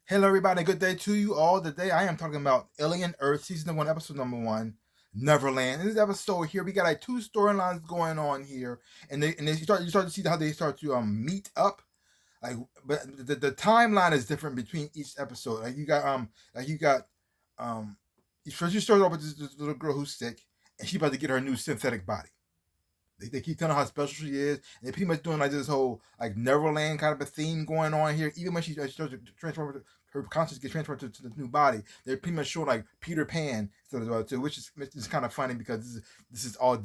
Hello, everybody. Good day to you all. Today, I am talking about Alien Earth, season 1, episode number 1, Neverland. In this episode here, we got like two storylines going on here, and you start to see how they start to meet up. Like, but the timeline is different between each episode. Like you got first you start off with this little girl who's sick, and she's about to get her new synthetic body. They keep telling her how special she is, and they're pretty much doing like this whole like Neverland kind of a theme going on here. Even when she starts to transform, her conscience gets transferred to the new body. They're pretty much showing like Peter Pan instead of well too, which is kind of funny because this is all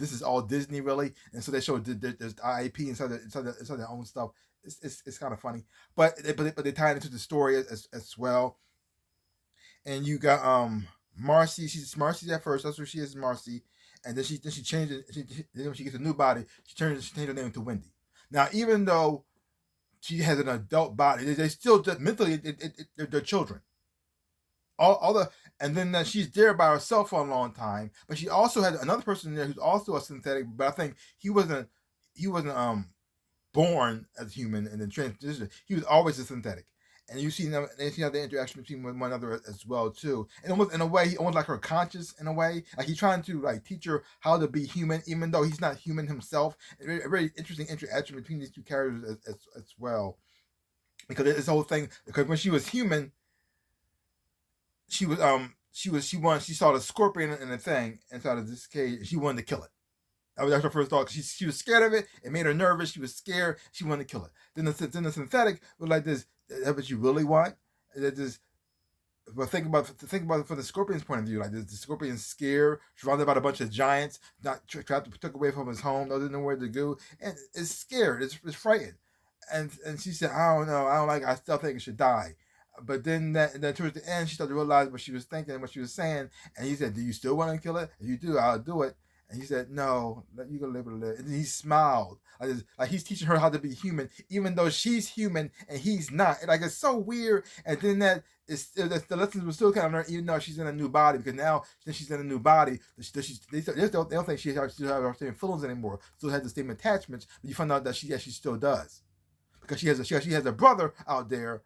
Disney really, and so they show there's IP inside their own stuff. It's kind of funny, but they tie it into the story as well. And you got Marcy. She's Marcy at first. That's what she is, Marcy. And then she changes. Then when she gets a new body, she changed her name to Wendy. Now, even though she has an adult body, they still just mentally they're children. All the and then she's there by herself for a long time. But she also had another person there who's also a synthetic. But I think he wasn't born as human and then transitioned. He was always a synthetic. And you see them, and you see how the interaction between one another as well too. And almost in a way, he almost like her conscious in a way, like he's trying to like teach her how to be human, even though he's not human himself. A very interesting interaction between these two characters as well, because this whole thing. Because when she was human, she saw the scorpion in the thing inside of this cage. She wanted to kill it. That's her first thought. She was scared of it. It made her nervous. She was scared. She wanted to kill it. Then the synthetic was like this. That's what you really want. That this. But think about it from the scorpion's point of view. Like the scorpion's scared, surrounded by a bunch of giants, not trapped, took away from his home, doesn't know where to go, and it's scared. It's frightened. And she said, I don't know. I don't like. I still think it should die. But then towards the end, she started to realize what she was thinking, what she was saying, and he said, "Do you still want to kill it? If you do, I'll do it." And he said, "No, you gonna live with it." And he smiled, like he's teaching her how to be human, even though she's human and he's not. And like it's so weird. And then the lessons were still kind of learned, even though she's in a new body, because now since she's in a new body, they don't think she still have her same feelings anymore. Still has the same attachments, but you find out that she still does, because she has a brother out there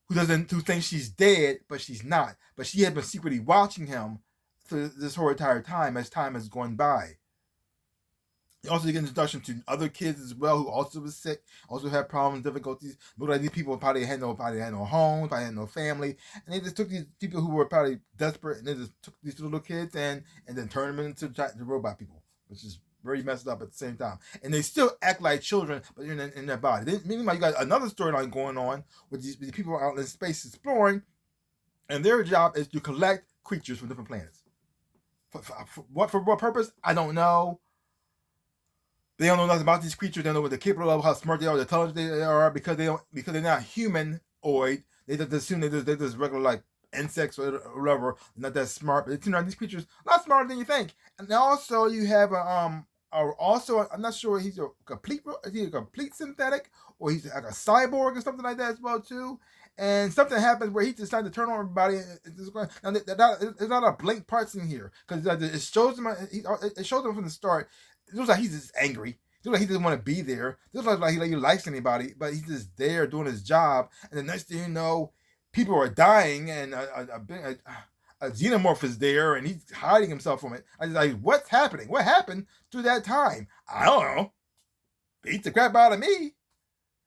who thinks she's dead, but she's not. But she had been secretly watching him for this whole entire time as time has gone by. You also get introduction to other kids as well who also was sick, also had problems, difficulties. Look like these people probably had no homes, probably had no family, and they just took these people who were probably desperate, and they just took these little kids and then turned them into robot people, which is very messed up at the same time. And they still act like children, but in their body. Then, meanwhile, you got another storyline going on with these people out in space exploring, and their job is to collect creatures from different planets. For what purpose? I don't know. They don't know nothing about these creatures. They don't know what they're capable of, how smart they are, how intelligent they are, because they're not humanoid. They just assume they're just regular like insects or whatever, not that smart. But it turns out these creatures a lot smarter than you think. And also you have also I'm not sure he's a complete synthetic or he's like a cyborg or something like that as well too. And something happens where he decides to turn on everybody. Now, there's not a blank parts in here because it shows him. It shows him from the start. It looks like he's just angry. It looks like he doesn't want to be there. It looks like he likes anybody, but he's just there doing his job. And the next thing you know, people are dying, and a xenomorph is there, and he's hiding himself from it. I was like, what's happening? What happened through that time? I don't know. Beats the crap out of me.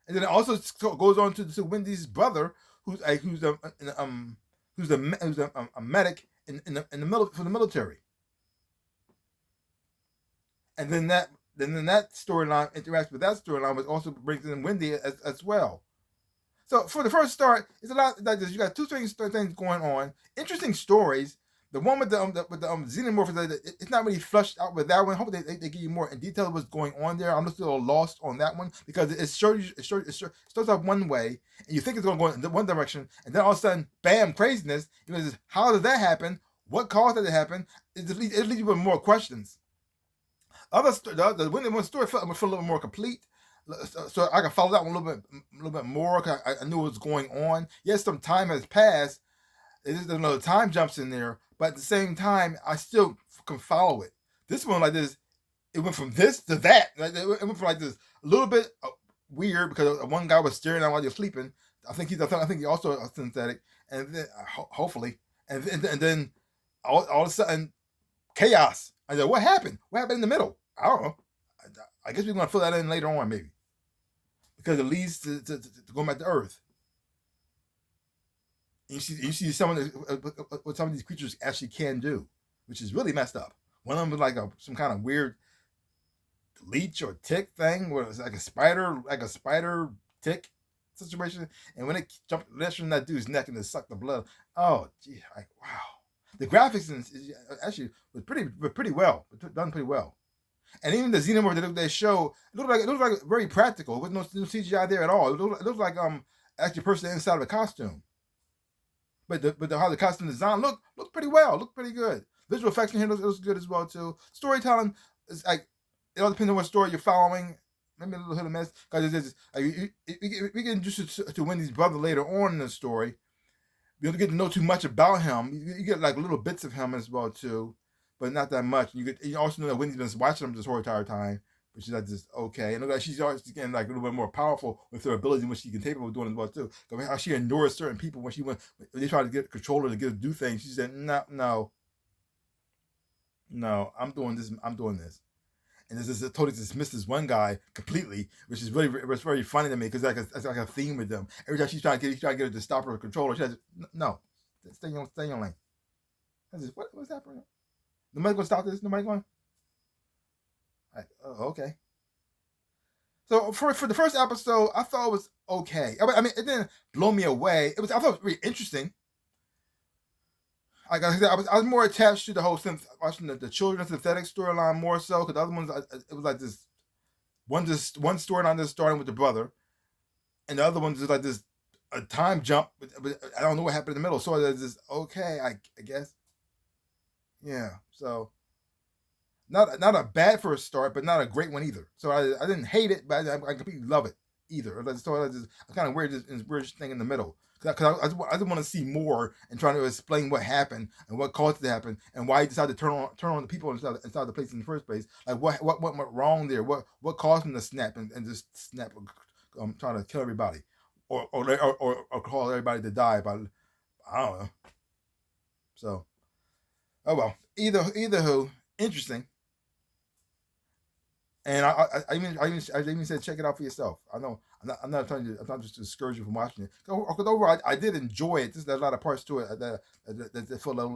And then it also goes on to Wendy's brother, who's a medic in the military. And then that storyline interacts with that storyline, which also brings in Wendy as well. So for the first start, it's a lot like this. You got two things going on. Interesting stories. The one with the xenomorph, it's not really flushed out with that one. Hopefully they give you more in detail of what's going on there. I'm just a little lost on that one because it starts off one way and you think it's going to go in one direction, and then all of a sudden, bam, craziness. How did that happen? What caused that to happen? It leads you with more questions. The one story felt a little bit more complete, so I can follow that one a little bit more. Cause I knew what was going on. Yes, some time has passed. There's another time jumps in there, but at the same time, I still can follow it. This one, like this, it went from this to that. Like, it went from like this a little bit weird because one guy was staring at while you're sleeping I think he also a synthetic, and then hopefully, and then all of a sudden chaos. I said, what happened? What happened in the middle? I don't know. I guess we're gonna fill that in later on, maybe, because it leads to going back to Earth. You see some of what some of these creatures actually can do, which is really messed up. One of them was like some kind of weird leech or tick thing, where it was like a spider tick situation, and when it jumped in that dude's neck and it sucked the blood. Oh, gee, like wow. The graphics actually was pretty well done, pretty well, and even the xenomorph that they show it looked like very practical with no CGI there at all. It looked like actually a person inside of a costume. But how the costume design looked pretty well, looked pretty good. Visual effects in here looks good as well too. Storytelling is like it all depends on what story you're following. Maybe a little hit or miss because we get introduced to Wendy's brother later on in the story. You don't get to know too much about him. You get like little bits of him as well too, but not that much. You also know that Wendy's been watching him this whole entire time, which is like just okay. And look like she's always getting like a little bit more powerful with her ability, which she can capable of doing as well too. How she endures certain people when they try to get control her to get her to do things. She said, no, I'm doing this. And this is totally dismissed this one guy completely, which is very funny to me because it's like a theme with them. Every time she's trying to get her to stop her controller, she says, no, stay in your lane. I said, what's happening? Nobody gonna stop this? Nobody going? Like, oh, okay. So for the first episode, I thought it was okay. I mean, it didn't blow me away. I thought it was really interesting. Like I said, I was more attached to the whole watching the children's synthetic storyline more so because the other ones it was like this one storyline that's starting with the brother, and the other one's just like this a time jump. But I don't know what happened in the middle. So it's just okay, I guess. Yeah. So not a bad first start, but not a great one either. So I didn't hate it, but I completely love it either. So I kind of weird thing in the middle. Because I just want to see more and trying to explain what happened and what caused it to happen and why he decided to turn on the people inside the place in the first place. Like what went wrong there? What caused him to snap and just snap, trying to kill everybody, or call everybody to die? But I don't know. So, oh well. Either who, interesting. And I even said check it out for yourself. I know I'm not telling you. I'm not just to discourage you from watching it. Because overall, I did enjoy it. There's a lot of parts to it that feel left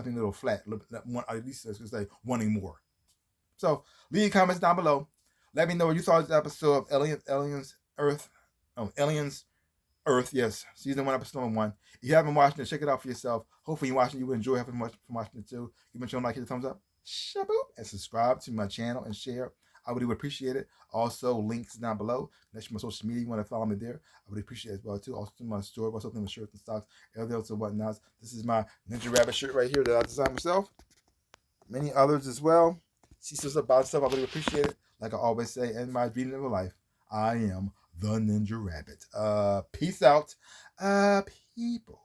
me a little flat. At least I should say wanting more. So leave your comments down below. Let me know what you thought of this episode of Aliens Earth. Yes, season 1, episode 1. If you haven't watched it, check it out for yourself. Hopefully you're watching. You will enjoy having much from watching it too. Give me a channel, like, hit the thumbs up. Shaboop, and subscribe to my channel and share. I would appreciate it. Also, links down below. Next to my social media, you want to follow me there. I would appreciate it as well too. Also to my store, what's something with shirts and socks, everything else and whatnot. This is my NinjaRabbit shirt right here that I designed myself. Many others as well. See stuff about stuff. I would appreciate it. Like I always say in my dream of life, I am the NinjaRabbit. Peace out, people.